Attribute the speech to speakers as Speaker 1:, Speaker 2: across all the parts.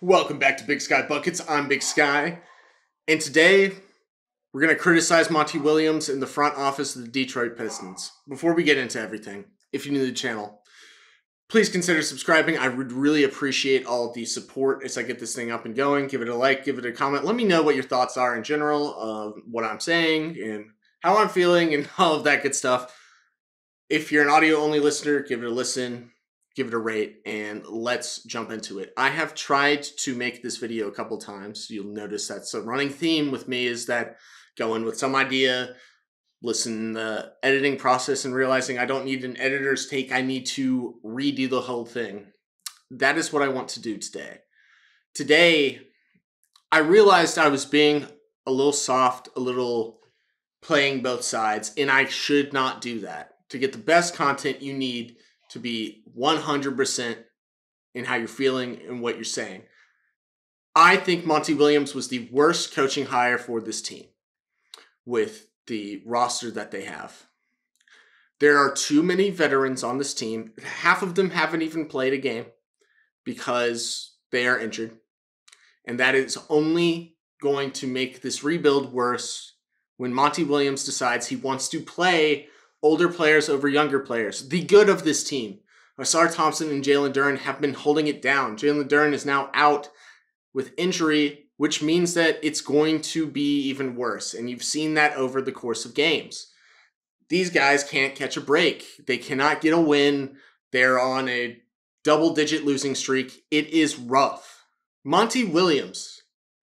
Speaker 1: Welcome back to Big Sky Buckets. I'm Big Sky, and today we're going to criticize Monty Williams in the front office of the Detroit Pistons. Before we get into everything, if you're new to the channel, please consider subscribing. I would really appreciate all of the support as I get this thing up and going. Give it a like, give it a comment. Let me know what your thoughts are in general of what I'm saying and how I'm feeling and all of that good stuff. If you're an audio-only listener, give it a listen. Give it a rate, and let's jump into it. I have tried to make this video a couple times. You'll notice that's a running theme with me, is that going with some idea, listen to the editing process and realizing I don't need an editor's take. I need to redo the whole thing. That is what I want to do today. Today, I realized I was being a little soft, a little playing both sides, and I should not do that. To get the best content, you need to be 100% in how you're feeling and what you're saying. I think Monty Williams was the worst coaching hire for this team with the roster that they have. There are too many veterans on this team. Half of them haven't even played a game because they are injured. And that is only going to make this rebuild worse when Monty Williams decides he wants to play older players over younger players. The good of this team, Ausar Thompson and Jalen Duren, have been holding it down. Jalen Duren is now out with injury, which means that it's going to be even worse. And you've seen that over the course of games. These guys can't catch a break. They cannot get a win. They're on a double-digit losing streak. It is rough. Monty Williams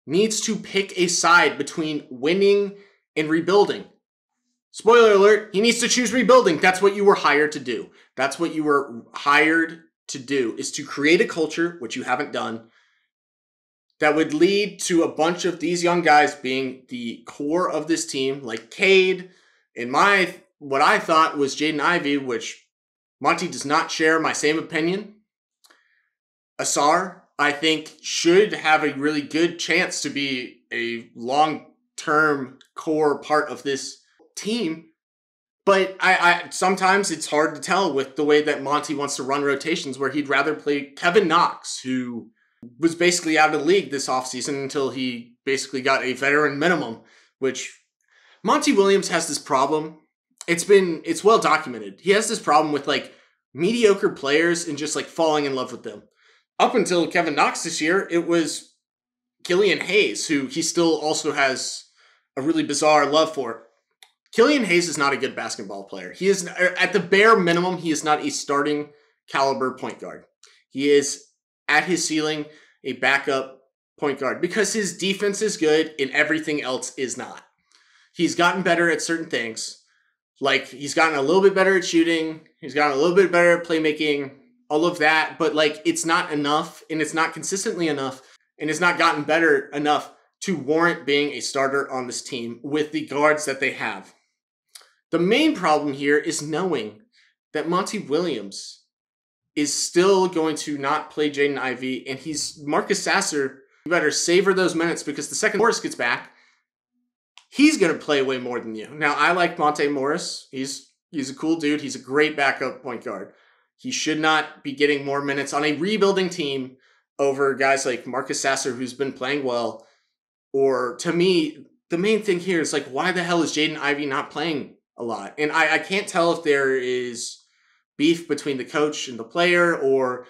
Speaker 1: needs to pick a side between winning and rebuilding. Spoiler alert, he needs to choose rebuilding. That's what you were hired to do. That's what you were hired to do, is to create a culture, which you haven't done, that would lead to a bunch of these young guys being the core of this team, like Cade, and what I thought was Jaden Ivey, which Monty does not share my same opinion. Ausar, I think, should have a really good chance to be a long-term core part of this team, but I sometimes it's hard to tell with the way that Monty wants to run rotations, where he'd rather play Kevin Knox, who was basically out of the league this offseason until he basically got a veteran minimum, which Monty Williams has this problem. It's well documented. He has this problem with like mediocre players and just like falling in love with them. Up until Kevin Knox this year, it was Killian Hayes, who he still also has a really bizarre love for. Killian Hayes is not a good basketball player. He is, at the bare minimum, he is not a starting caliber point guard. He is, at his ceiling, a backup point guard because his defense is good and everything else is not. He's gotten better at certain things. Like, he's gotten a little bit better at shooting. He's gotten a little bit better at playmaking, all of that. But, like, it's not enough, and it's not consistently enough, and it's not gotten better enough to warrant being a starter on this team with the guards that they have. The main problem here is knowing that Monty Williams is still going to not play Jaden Ivey, and he's Marcus Sasser. You better savor those minutes, because the second Morris gets back, he's going to play way more than you. Now, I like Monte Morris. He's a cool dude. He's a great backup point guard. He should not be getting more minutes on a rebuilding team over guys like Marcus Sasser, who's been playing well. Or, to me, the main thing here is, like, why the hell is Jaden Ivey not playing a lot? And I can't tell if there is beef between the coach and the player, or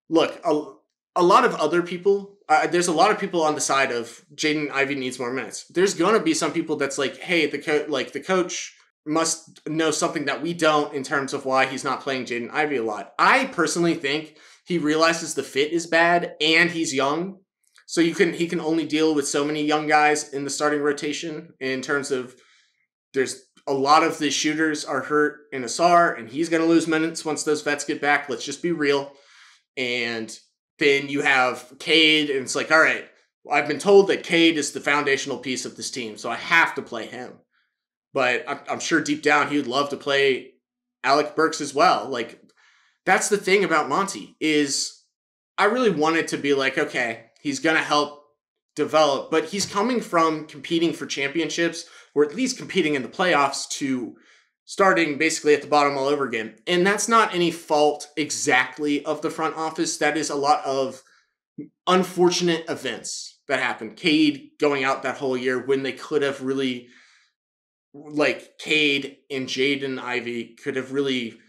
Speaker 1: look, a lot of other people, there's a lot of people on the side of Jaden Ivey needs more minutes. There's going to be some people that's like, hey, the coach must know something that we don't in terms of why he's not playing Jaden Ivey a lot. I personally think he realizes the fit is bad and he's young. So he can only deal with so many young guys in the starting rotation, in terms of there's a lot of the shooters are hurt in Ausar, and he's going to lose minutes once those vets get back. Let's just be real. And then you have Cade, and it's like, all right, I've been told that Cade is the foundational piece of this team, so I have to play him. But I'm sure deep down he would love to play Alec Burks as well. Like, that's the thing about Monty, is I really wanted to be like, okay, he's going to help develop, but he's coming from competing for championships, or at least competing in the playoffs, to starting basically at the bottom all over again. And that's not any fault exactly of the front office. That is a lot of unfortunate events that happened. Cade going out that whole year when they could have really, like, Cade and Jaden Ivey could have really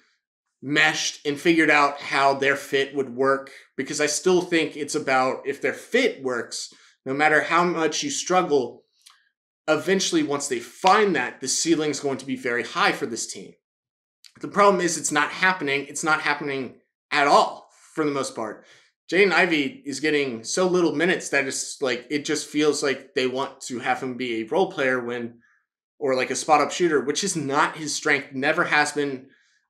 Speaker 1: meshed and figured out how their fit would work, because I still think it's about, if their fit works, no matter how much you struggle, eventually once they find that, the ceiling's going to be very high for this team. The problem is it's not happening. It's not happening at all for the most part. Jaden Ivey is getting so little minutes that it's like, it just feels like they want to have him be a role player or like a spot up shooter, which is not his strength, never has been.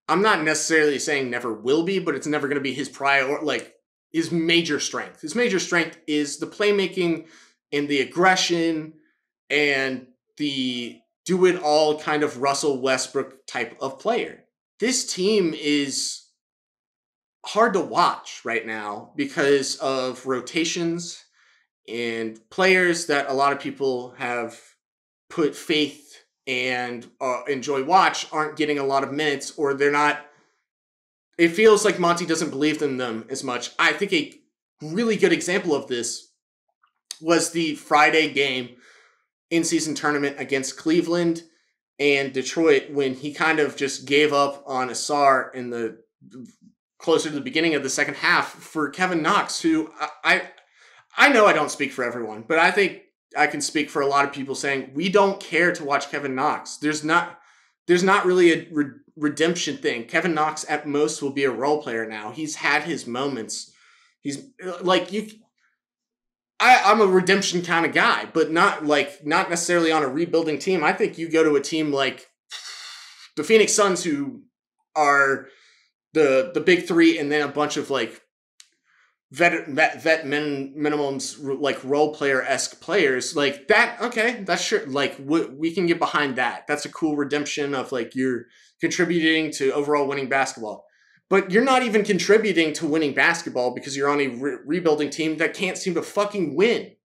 Speaker 1: I'm not necessarily saying never will be, but it's never going to be his his major strength. His major strength is the playmaking and the aggression and the do it all kind of Russell Westbrook type of player. This team is hard to watch right now because of rotations and players that a lot of people have put faith and enjoy watch aren't getting a lot of minutes, or they're not. It feels like Monty doesn't believe in them as much. I think a really good example of this was the Friday game in-season tournament against Cleveland and Detroit, when he kind of just gave up on Asar in the closer to the beginning of the second half for Kevin Knox, who I know I don't speak for everyone, but I think I can speak for a lot of people saying we don't care to watch Kevin Knox. There's not really a redemption thing. Kevin Knox at most will be a role player now. He's had his moments. He's like, I'm a redemption kind of guy, but not necessarily on a rebuilding team. I think you go to a team like the Phoenix Suns, who are the big three, and then a bunch of like vet minimums, like role player-esque players like that. Okay, that's sure. Like we can get behind that. That's a cool redemption of like you're contributing to overall winning basketball. But you're not even contributing to winning basketball because you're on a rebuilding team that can't seem to fucking win.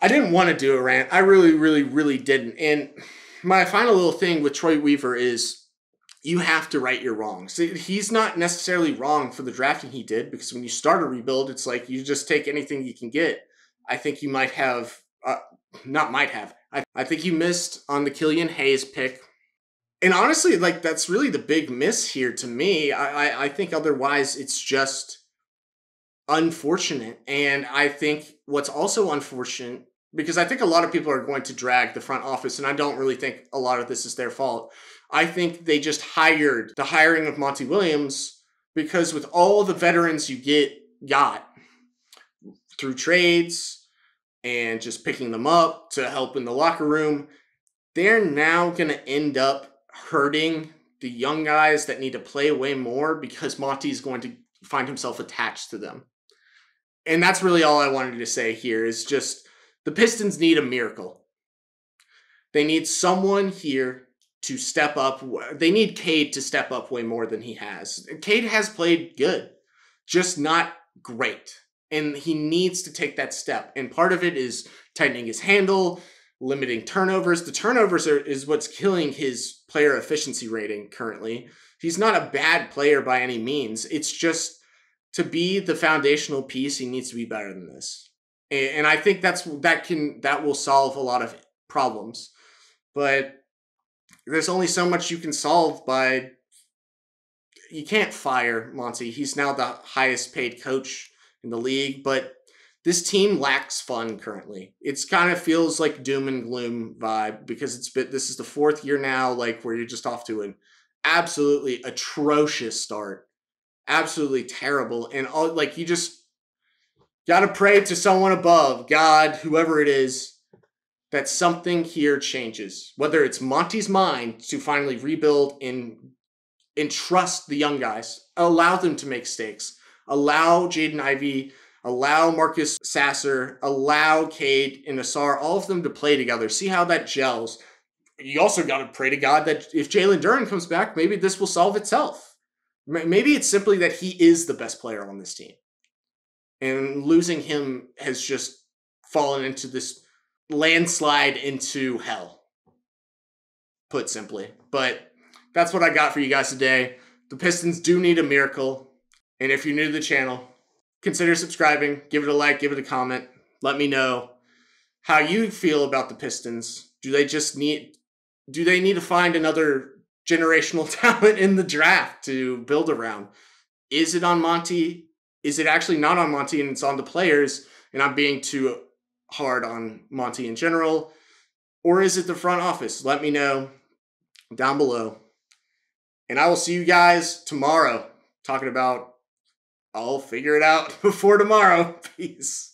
Speaker 1: I didn't want to do a rant. I really, really, really didn't. And my final little thing with Troy Weaver is you have to right your wrongs. He's not necessarily wrong for the drafting he did, because when you start a rebuild, it's like you just take anything you can get. I think you might have, I think you missed on the Killian Hayes pick. And honestly, like, that's really the big miss here to me. I think otherwise it's just unfortunate. And I think what's also unfortunate, because I think a lot of people are going to drag the front office, and I don't really think a lot of this is their fault. I think they just hired the hiring of Monty Williams, because with all the veterans you got through trades and just picking them up to help in the locker room, they're now going to end up hurting the young guys that need to play way more, because Monty's going to find himself attached to them. And that's really all I wanted to say here, is just the Pistons need a miracle. They need someone here to step up. They need Cade to step up way more than he has. Cade has played good, just not great. And he needs to take that step. And part of it is tightening his handle, limiting turnovers. The turnovers is what's killing his player efficiency rating currently. He's not a bad player by any means. It's just, to be the foundational piece, he needs to be better than this. And I think that will solve a lot of problems. But there's only so much you can solve by. You can't fire Monty. He's now the highest paid coach in the league, but this team lacks fun currently. It's kind of feels like doom and gloom vibe, because this is the fourth year now, like, where you're just off to an absolutely atrocious start. Absolutely terrible. And all, like, you just got to pray to someone above, God, whoever it is, that something here changes. Whether it's Monty's mind to finally rebuild and trust the young guys, allow them to make mistakes, allow Jaden Ivey, allow Marcus Sasser, allow Cade and Asar, all of them to play together, see how that gels. You also got to pray to God that if Jalen Duren comes back, maybe this will solve itself. Maybe it's simply that he is the best player on this team, and losing him has just fallen into this landslide into hell, put simply. But that's what I got for you guys today. The Pistons do need a miracle. And if you're new to the channel, consider subscribing, give it a like, give it a comment. Let me know how you feel about the Pistons. Do they need to find another generational talent in the draft to build around? Is it on Monty? Is it actually not on Monty and it's on the players and I'm being too hard on Monty in general? Or is it the front office? Let me know down below. And I will see you guys tomorrow talking about, I'll figure it out before tomorrow. Peace.